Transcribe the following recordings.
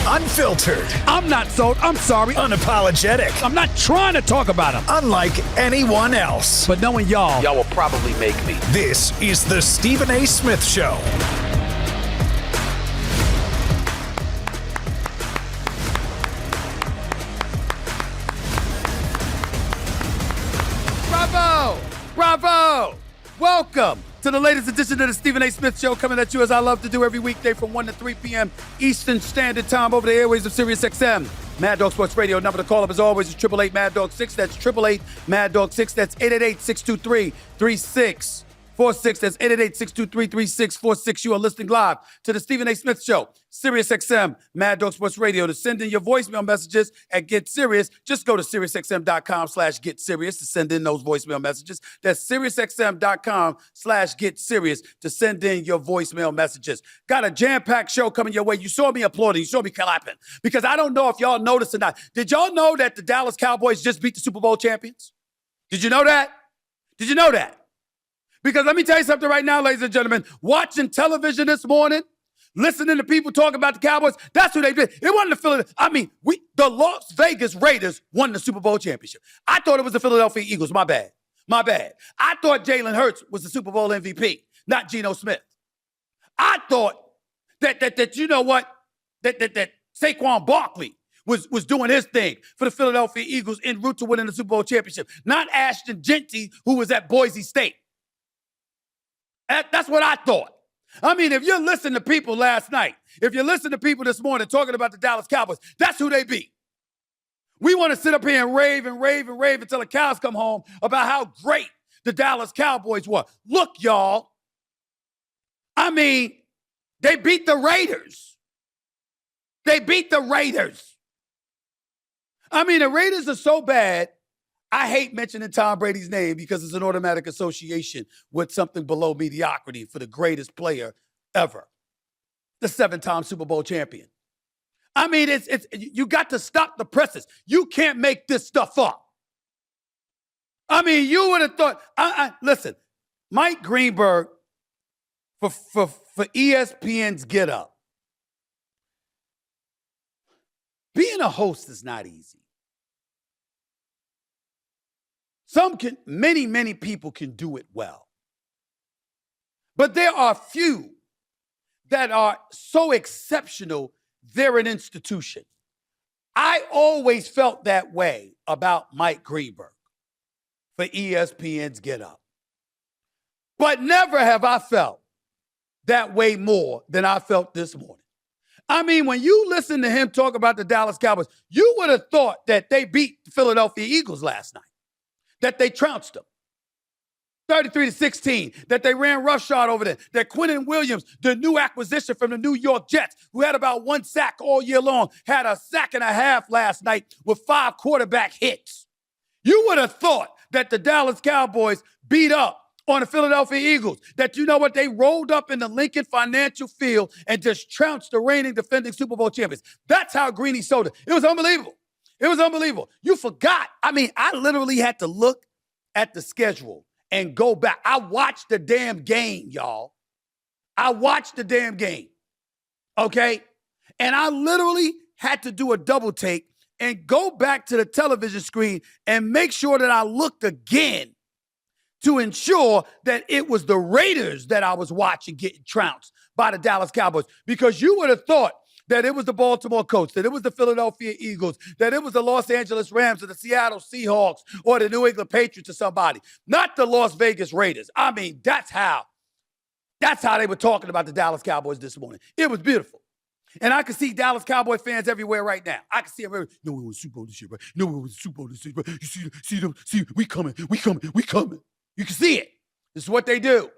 Unfiltered. I'm not sold. I'm sorry. Unapologetic. I'm not trying to talk about him. Unlike anyone else. But knowing y'all will probably make me. This is the Stephen A. Smith Show. Bravo! Bravo! Welcome to the latest edition of the Stephen A. Smith Show, coming at you as I love to do every weekday from 1 to 3 p.m. Eastern Standard Time over the airways of Sirius XM. Mad Dog Sports Radio. Number to call up as always is 888 Mad Dog 6. That's 888 Mad Dog 6. That's 888-623-3646. That's 888-623-3646. You are listening live to the Stephen A. Smith Show, Sirius XM, Mad Dog Sports Radio. To send in your voicemail messages at Get Serious, just go to SiriusXM.com/Get Serious to send in those voicemail messages. That's SiriusXM.com/Get Serious to send in your voicemail messages. Got a jam-packed show coming your way. You saw me applauding. You saw me clapping. Because I don't know if y'all noticed or not. Did y'all know that the Dallas Cowboys just beat the Super Bowl champions? Did you know that? Did you know that? Because let me tell you something right now, ladies and gentlemen. Watching television this morning, listening to people talk about the Cowboys, that's who they did. It wasn't the Philadelphia. The Las Vegas Raiders won the Super Bowl championship. I thought it was the Philadelphia Eagles. My bad. I thought Jalen Hurts was the Super Bowl MVP, not Geno Smith. I thought that you know what? That Saquon Barkley was doing his thing for the Philadelphia Eagles en route to winning the Super Bowl championship, not Ashton Genty, who was at Boise State. That's what I thought. I mean, if you listen to people last night, if you listen to people this morning talking about the Dallas Cowboys, that's who they beat. We want to sit up here and rave until the cows come home about how great the Dallas Cowboys were. Look, y'all. I mean, they beat the Raiders. I mean, the Raiders are so bad, I hate mentioning Tom Brady's name because it's an automatic association with something below mediocrity for the greatest player ever, the 7-time Super Bowl champion. I mean, it's you got to stop the presses. You can't make this stuff up. I mean, you would have thought. Listen, Mike Greenberg for ESPN's Get Up. Being a host is not easy. Many people can do it well. But there are few that are so exceptional, they're an institution. I always felt that way about Mike Greenberg for ESPN's Get Up. But never have I felt that way more than I felt this morning. I mean, when you listen to him talk about the Dallas Cowboys, you would have thought that they beat the Philadelphia Eagles last night. That they trounced them, 33-16, that they ran roughshod over them, that Quinnen Williams, the new acquisition from the New York Jets, who had about 1 sack all year long, had a sack and a half last night with 5 quarterback hits. You would have thought that the Dallas Cowboys beat up on the Philadelphia Eagles, that you know what, they rolled up in the Lincoln Financial Field and just trounced the reigning defending Super Bowl champions. That's how Greeny sold it. It was unbelievable. You forgot. I mean, I literally had to look at the schedule and go back. I watched the damn game, y'all. Okay? And I literally had to do a double take and go back to the television screen and make sure that I looked again to ensure that it was the Raiders that I was watching getting trounced by the Dallas Cowboys. Because you would have thought that it was the Baltimore Colts, that it was the Philadelphia Eagles, that it was the Los Angeles Rams or the Seattle Seahawks or the New England Patriots or somebody, not the Las Vegas Raiders. I mean, that's how they were talking about the Dallas Cowboys this morning. It was beautiful. And I can see Dallas Cowboy fans everywhere right now. I can see them everywhere. No, we won Super Bowl this year, bro. You see them, we coming. You can see it. This is what they do.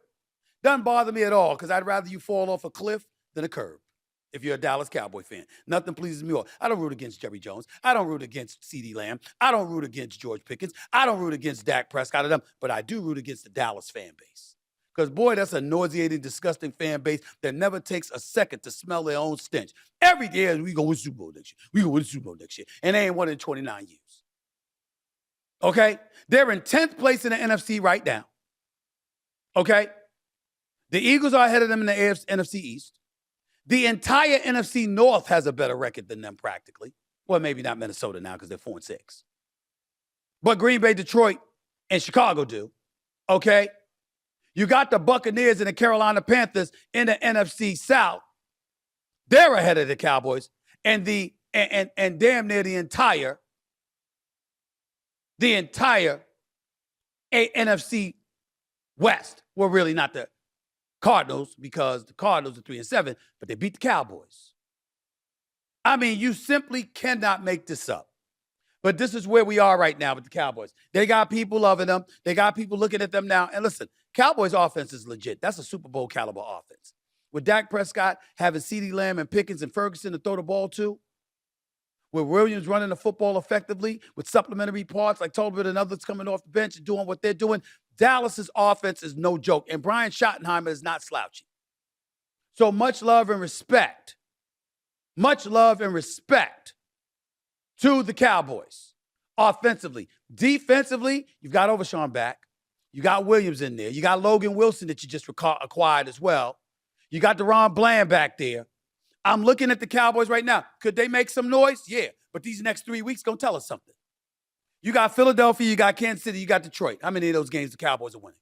Doesn't bother me at all because I'd rather you fall off a cliff than a curb. If you're a Dallas Cowboy fan, nothing pleases me more. I don't root against Jerry Jones. I don't root against CeeDee Lamb. I don't root against George Pickens. I don't root against Dak Prescott of them, but I do root against the Dallas fan base. Because, boy, that's a nauseating, disgusting fan base that never takes a second to smell their own stench. Every year, we go win Super Bowl next year. And they ain't won in 29 years. Okay? They're in 10th place in the NFC right now. Okay? The Eagles are ahead of them in the NFC East. The entire NFC North has a better record than them practically. Well, maybe not Minnesota now because they're 4-6. But Green Bay, Detroit, and Chicago do. Okay? You got the Buccaneers and the Carolina Panthers in the NFC South. They're ahead of the Cowboys and damn near the entire NFC West. Well, really not the Cardinals because the Cardinals are 3-7, but they beat the Cowboys. I mean, you simply cannot make this up. But this is where we are right now with the Cowboys. They got people loving them. They got people looking at them now. And listen, Cowboys offense is legit. That's a Super Bowl caliber offense. With Dak Prescott having CeeDee Lamb and Pickens and Ferguson to throw the ball to, with Williams running the football effectively, with supplementary parts like Tolbert and others coming off the bench and doing what they're doing, Dallas's offense is no joke. And Brian Schottenheimer is not slouchy. So much love and respect. Much love and respect to the Cowboys offensively. Defensively, you've got Overshawn back. You got Williams in there. You got Logan Wilson that you just acquired as well. You got Deron Bland back there. I'm looking at the Cowboys right now. Could they make some noise? Yeah. But these next 3 weeks going to tell us something. You got Philadelphia, you got Kansas City, you got Detroit. How many of those games the Cowboys are winning?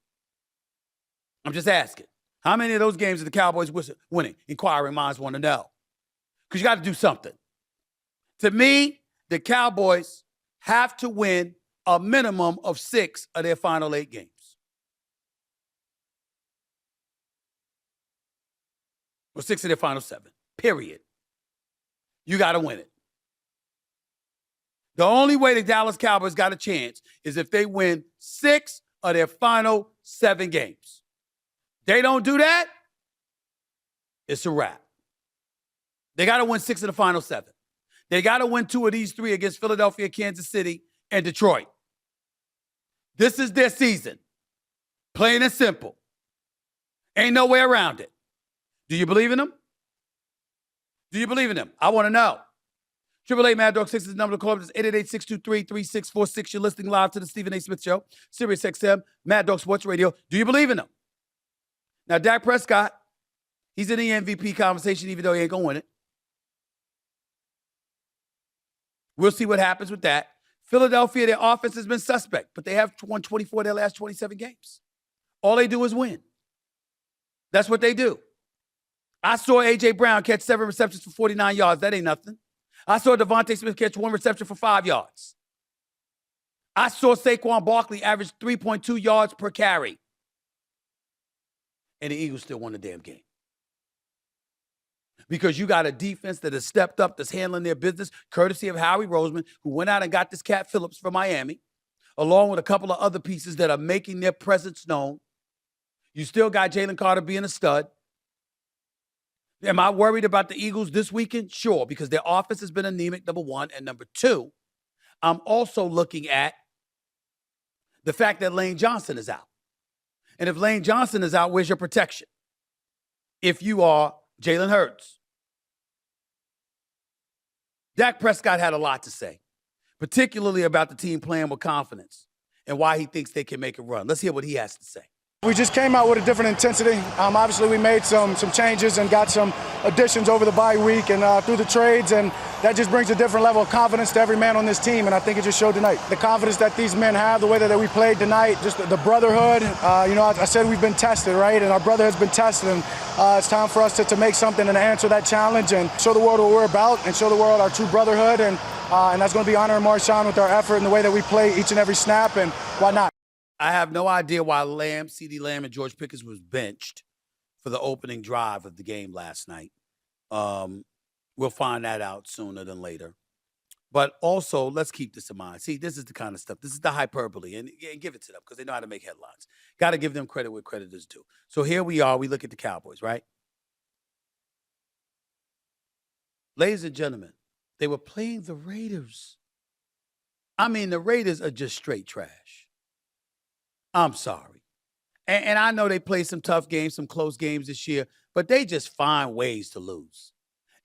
I'm just asking. How many of those games are the Cowboys winning? Inquiring minds want to know. Because you got to do something. To me, the Cowboys have to win a minimum of 6 of their final 8 games. Or 6 of their final 7. Period. You got to win it. The only way the Dallas Cowboys got a chance is if they win 6 of their final 7 games. They don't do that, it's a wrap. They got to win 6 of the final 7. They got to win 2 of these 3 against Philadelphia, Kansas City, and Detroit. This is their season. Plain and simple. Ain't no way around it. Do you believe in them? Do you believe in them? I want to know. 888 Mad Dog 6 is the number to call up. It's 888-623-3646. You're listening live to the Stephen A. Smith Show, Sirius XM, Mad Dog Sports Radio. Do you believe in them? Now, Dak Prescott, he's in the MVP conversation, even though he ain't going to win it. We'll see what happens with that. Philadelphia, their offense has been suspect, but they have won 24 of their last 27 games. All they do is win. That's what they do. I saw A.J. Brown catch 7 receptions for 49 yards. That ain't nothing. I saw Devontae Smith catch 1 reception for 5 yards. I saw Saquon Barkley average 3.2 yards per carry. And the Eagles still won the damn game. Because you got a defense that has stepped up, that's handling their business, courtesy of Howie Roseman, who went out and got this Cat Phillips from Miami, along with a couple of other pieces that are making their presence known. You still got Jalen Carter being a stud. Am I worried about the Eagles this weekend? Sure, because their offense has been anemic, number 1. And number 2, I'm also looking at the fact that Lane Johnson is out. And if Lane Johnson is out, where's your protection? If you are Jalen Hurts. Dak Prescott had a lot to say, particularly about the team playing with confidence and why he thinks they can make a run. Let's hear what he has to say. We just came out with a different intensity. Obviously, we made some changes and got some additions over the bye week and through the trades, and that just brings a different level of confidence to every man on this team, and I think it just showed tonight. The confidence that these men have, the way that we played tonight, just the brotherhood. I said we've been tested, right? And our brother has been tested, and it's time for us to make something and answer that challenge and show the world what we're about and show the world our true brotherhood, and that's going to be honoring Marshawn with our effort and the way that we play each and every snap, and why not? I have no idea why CeeDee Lamb and George Pickens was benched for the opening drive of the game last night. We'll find that out sooner than later. But also, let's keep this in mind. See, this is the kind of stuff. This is the hyperbole. And give it to them because they know how to make headlines. Got to give them credit where credit is due. So here we are. We look at the Cowboys, right? Ladies and gentlemen, they were playing the Raiders. I mean, the Raiders are just straight trash. I'm sorry. And I know they played some tough games, some close games this year, but they just find ways to lose.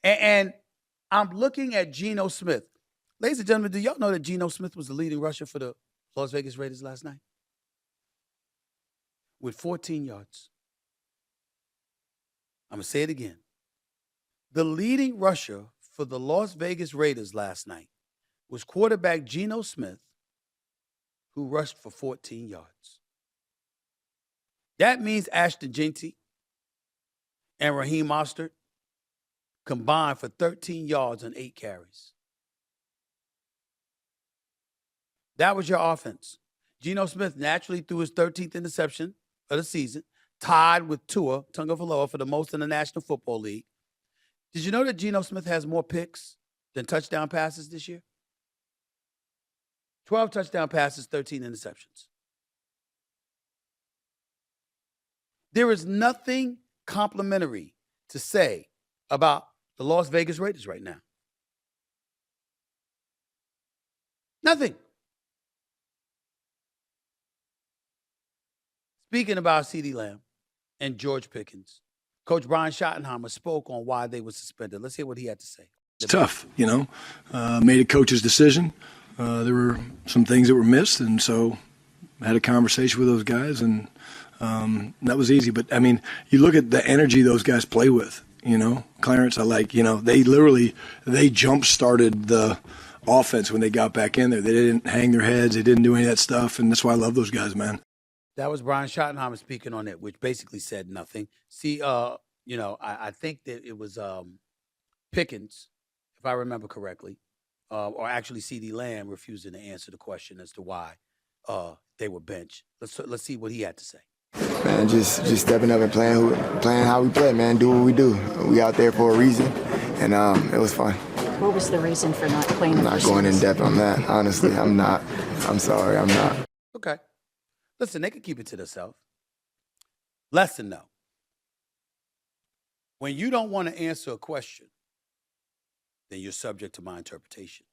And I'm looking at Geno Smith. Ladies and gentlemen, do y'all know that Geno Smith was the leading rusher for the Las Vegas Raiders last night? With 14 yards. I'm going to say it again. The leading rusher for the Las Vegas Raiders last night was quarterback Geno Smith, who rushed for 14 yards. That means Ashton Jeanty and Raheem Mostert combined for 13 yards on 8 carries. That was your offense. Geno Smith naturally threw his 13th interception of the season, tied with Tua Tagovailoa for the most in the National Football League. Did you know that Geno Smith has more picks than touchdown passes this year? 12 touchdown passes, 13 interceptions. There is nothing complimentary to say about the Las Vegas Raiders right now. Nothing. Speaking about CeeDee Lamb and George Pickens, Coach Brian Schottenheimer spoke on why they were suspended. Let's hear what he had to say. It's tough, made a coach's decision. There were some things that were missed, and so I had a conversation with those guys, and that was easy. But, I mean, you look at the energy those guys play with, Clarence, they jump-started the offense when they got back in there. They didn't hang their heads. They didn't do any of that stuff, and that's why I love those guys, man. That was Brian Schottenheimer speaking on it, which basically said nothing. See, I think that it was Pickens, if I remember correctly, or actually CeeDee Lamb refusing to answer the question as to why they were benched. Let's see what he had to say. Man, just stepping up and playing how we play, man. Do what we do. We out there for a reason, and it was fun. What was the reason for not playing? I'm not going in depth on that. Honestly, I'm not. I'm sorry, I'm not. Okay. Listen, they could keep it to themselves. Lesson though. When you don't want to answer a question, then you're subject to my interpretation.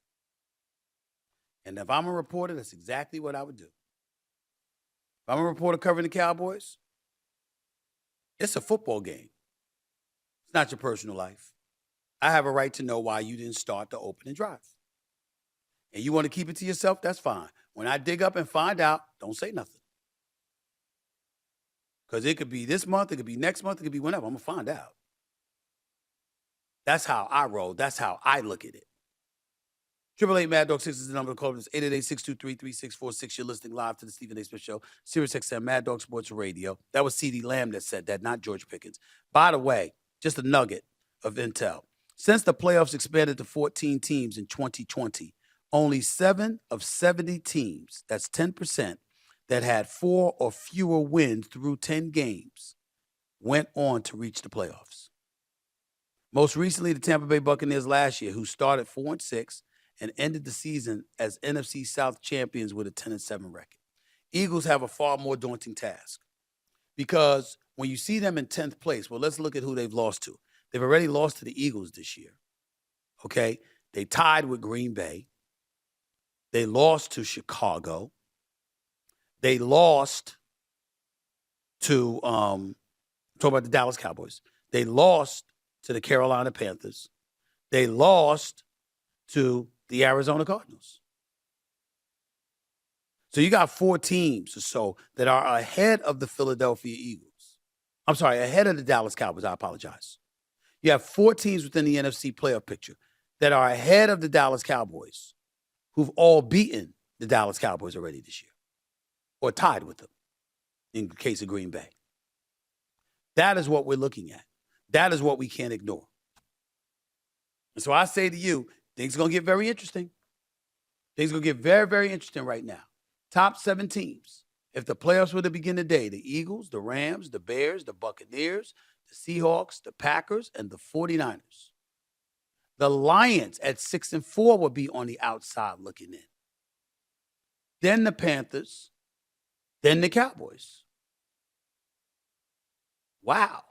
And if I'm a reporter, that's exactly what I would do. If I'm a reporter covering the Cowboys, it's a football game. It's not your personal life. I have a right to know why you didn't start the opening drive. And you want to keep it to yourself, that's fine. When I dig up and find out, don't say nothing. Because it could be this month, it could be next month, it could be whenever. I'm going to find out. That's how I roll. That's how I look at it. 888 Mad Dog 6 is the number to call. It's 888-623-3646. You're listening live to the Stephen A. Smith Show, Sirius XM, Mad Dog Sports Radio. That was CeeDee Lamb that said that, not George Pickens. By the way, just a nugget of intel. Since the playoffs expanded to 14 teams in 2020, only 7 of 70 teams, that's 10%, that had 4 or fewer wins through 10 games went on to reach the playoffs. Most recently, the Tampa Bay Buccaneers last year, who started 4-6 and ended the season as NFC South champions with a 10-7 record. Eagles have a far more daunting task because when you see them in 10th place, well, let's look at who they've lost to. They've already lost to the Eagles this year, okay? They tied with Green Bay. They lost to Chicago. They lost to, talk about the Dallas Cowboys. They lost to the Carolina Panthers. They lost to the Arizona Cardinals. So you got 4 teams or so that are ahead of the Philadelphia Eagles. I'm sorry, ahead of the Dallas Cowboys. I apologize. You have 4 teams within the NFC playoff picture that are ahead of the Dallas Cowboys who've all beaten the Dallas Cowboys already this year or tied with them in the case of Green Bay. That is what we're looking at. That is what we can't ignore. And so I say to you, things are going to get very interesting. Things are going to get very, very interesting right now. Top 7 teams. If the playoffs were to begin today, the Eagles, the Rams, the Bears, the Buccaneers, the Seahawks, the Packers, and the 49ers. The Lions at 6-4 would be on the outside looking in. Then the Panthers, then the Cowboys. Wow.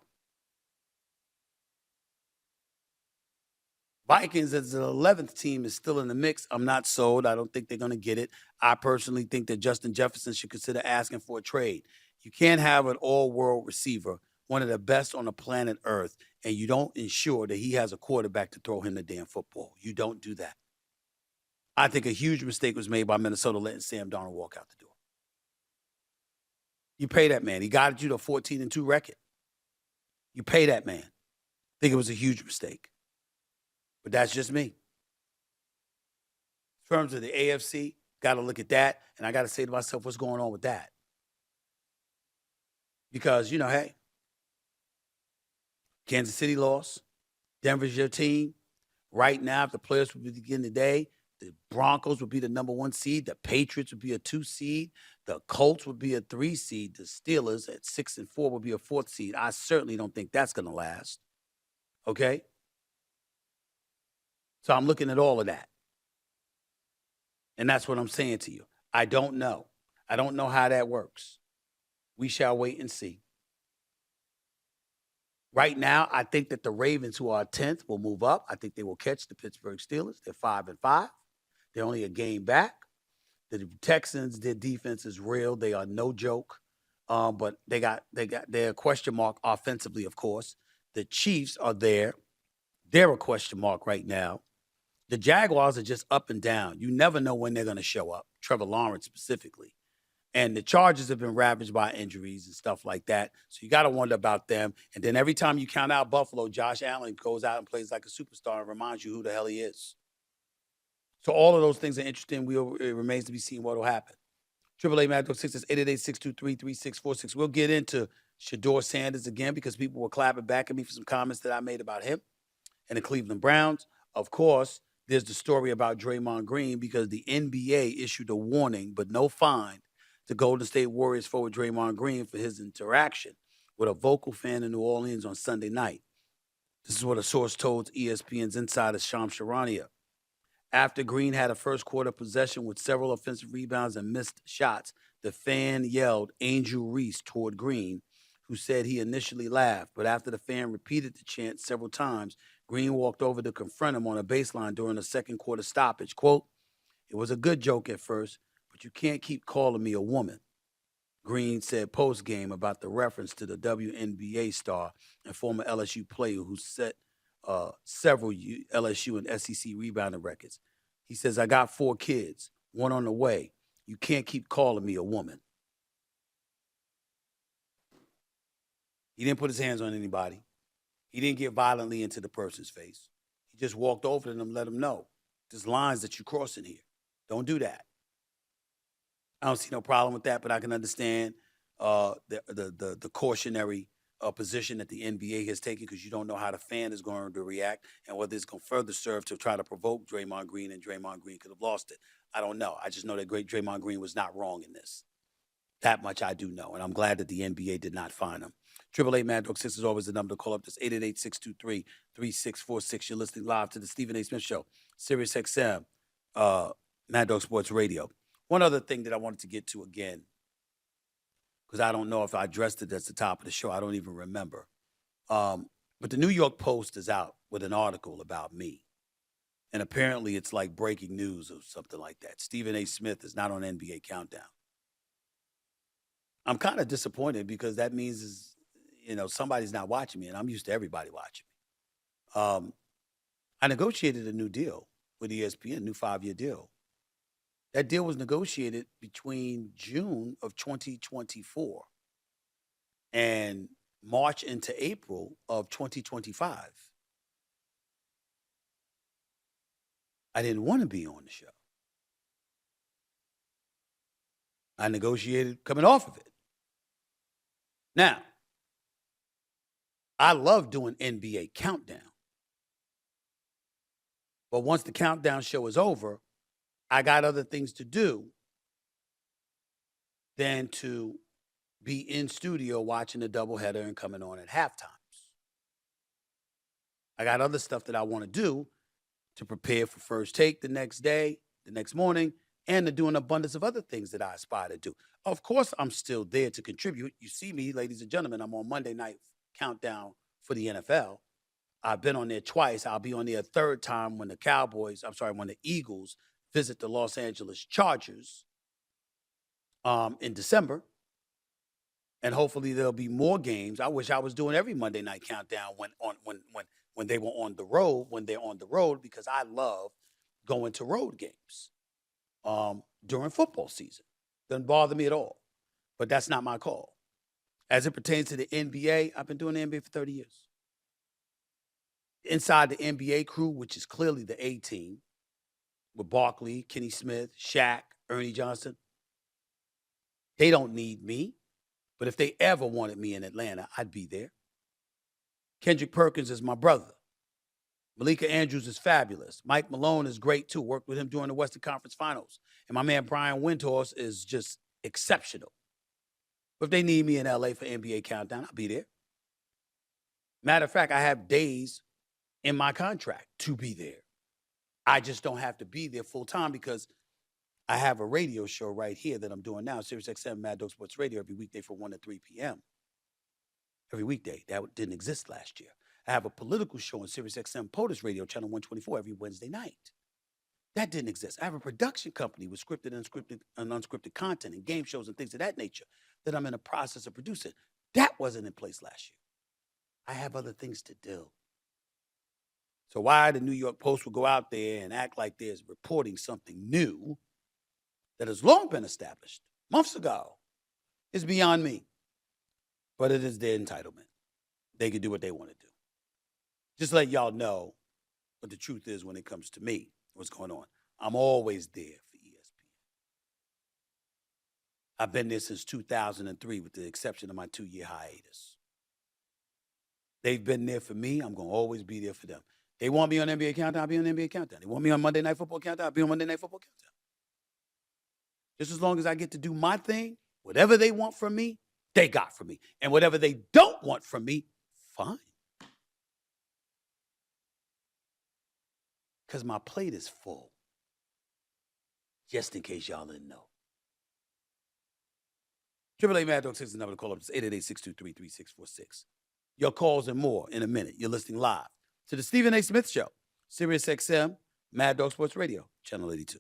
Vikings as the 11th team is still in the mix. I'm not sold. I don't think they're going to get it. I personally think that Justin Jefferson should consider asking for a trade. You can't have an all-world receiver, one of the best on the planet Earth, and you don't ensure that he has a quarterback to throw him the damn football. You don't do that. I think a huge mistake was made by Minnesota letting Sam Darnold walk out the door. You pay that man. He got you to a 14-2 record. You pay that man. I think it was a huge mistake. But that's just me. In terms of the AFC, got to look at that, and I got to say to myself, what's going on with that? Because, hey, Kansas City lost. Denver's your team. Right now, if the players would begin today, the Broncos would be the number 1 seed. The Patriots would be a 2 seed. The Colts would be a 3 seed. The Steelers at 6 and 4 would be a 4th seed. I certainly don't think that's going to last. Okay? So I'm looking at all of that. And that's what I'm saying to you. I don't know. I don't know how that works. We shall wait and see. Right now, I think that the Ravens, who are 10th, will move up. I think they will catch the Pittsburgh Steelers. They're 5 and 5. They're only a game back. The Texans, their defense is real. They are no joke. But they're a question mark offensively, of course. The Chiefs are there. They're a question mark right now. The Jaguars are just up and down. You never know when they're going to show up, Trevor Lawrence specifically. And the Chargers have been ravaged by injuries and stuff like that. So you got to wonder about them. And then every time you count out Buffalo, Josh Allen goes out and plays like a superstar and reminds you who the hell he is. So all of those things are interesting. It remains to be seen what will happen. 888-MAD6 is 888-623-3646. We'll get into Shedeur Sanders again because people were clapping back at me for some comments that I made about him and the Cleveland Browns. Of course, there's the story about Draymond Green because the NBA issued a warning but no fine to Golden State Warriors forward Draymond Green for his interaction with a vocal fan in New Orleans on Sunday night. This is what a source told ESPN's insider Shams Charania. After Green had a first quarter possession with several offensive rebounds and missed shots, the fan yelled Angel Reese toward Green, who said he initially laughed. But after the fan repeated the chant several times, Green walked over to confront him on a baseline during a second quarter stoppage. Quote, "It was a good joke at first, but you can't keep calling me a woman," Green said post-game about the reference to the WNBA star and former LSU player who set several LSU and SEC rebounding records. He says, "I got 4 kids, 1 on the way. You can't keep calling me a woman." He didn't put his hands on anybody. He didn't get violently into the person's face. He just walked over to them, let them know, there's lines that you're crossing here. Don't do that. I don't see no problem with that, but I can understand the cautionary position that the NBA has taken because you don't know how the fan is going to react and whether it's going to further serve to try to provoke Draymond Green, and Draymond Green could have lost it. I don't know. I just know that great Draymond Green was not wrong in this. That much I do know, and I'm glad that the NBA did not fine him. 888-MAD6 is always the number to call up. That's 888-623-3646. You're listening live to the Stephen A. Smith Show, Sirius XM, Mad Dog Sports Radio. One other thing that I wanted to get to again, because I don't know if I addressed it at the top of the show. I don't even remember. But the New York Post is out with an article about me. And apparently it's like breaking news or something like that. Stephen A. Smith is not on NBA Countdown. I'm kind of disappointed because that means, somebody's not watching me, and I'm used to everybody watching me. I negotiated a new deal with ESPN, a new 5-year deal. That deal was negotiated between June of 2024 and March into April of 2025. I didn't want to be on the show. I negotiated coming off of it. Now, I love doing NBA Countdown. But once the Countdown show is over, I got other things to do than to be in studio watching the doubleheader and coming on at halftimes. I got other stuff that I want to do to prepare for First Take the next day, the next morning, and to do an abundance of other things that I aspire to do. Of course, I'm still there to contribute. You see me, ladies and gentlemen, I'm on Monday Night Countdown for the NFL. I've been on there twice. I'll be on there a third time when the Eagles visit the Los Angeles Chargers in December. And hopefully there'll be more games. I wish I was doing every Monday Night Countdown when they were on the road, when they're on the road, because I love going to road games during football season. Doesn't bother me at all. But that's not my call. As it pertains to the NBA, I've been doing the NBA for 30 years. inside the NBA crew, which is clearly the A team, with Barkley, Kenny Smith, Shaq, Ernie Johnson, they don't need me. But if they ever wanted me in Atlanta, I'd be there. Kendrick Perkins is my brother. Malika Andrews is fabulous. Mike Malone is great, too. Worked with him during the Western Conference Finals. And my man Brian Windhorst is just exceptional. But if they need me in L.A. for NBA Countdown, I'll be there. Matter of fact, I have days in my contract to be there. I just don't have to be there full time because I have a radio show right here that I'm doing now, Sirius XM Mad Dog Sports Radio, every weekday from 1 to 3 p.m. Every weekday. That didn't exist last year. I have a political show on Sirius XM POTUS Radio, channel 124, every Wednesday night. That didn't exist. I have a production company with scripted and unscripted content and game shows and things of that nature that I'm in the process of producing. That wasn't in place last year. I have other things to do. So why the New York Post would go out there and act like there's reporting something new that has long been established months ago is beyond me. But it is their entitlement. They can do what they want to do. Just let y'all know what the truth is when it comes to me, what's going on. I'm always there for ESPN. I've been there since 2003 with the exception of my 2-year hiatus. They've been there for me. I'm going to always be there for them. They want me on NBA Countdown, I'll be on NBA Countdown. They want me on Monday Night Football Countdown, I'll be on Monday Night Football Countdown. Just as long as I get to do my thing, whatever they want from me, they got from me. And whatever they don't want from me, fine. Because my plate is full. Just in case y'all didn't know. 888 Mad Dog 6 is the number to call up. It's 888-623-3646. Your calls and more in a minute. You're listening live to the Stephen A. Smith Show, Sirius XM, Mad Dog Sports Radio, Channel 82.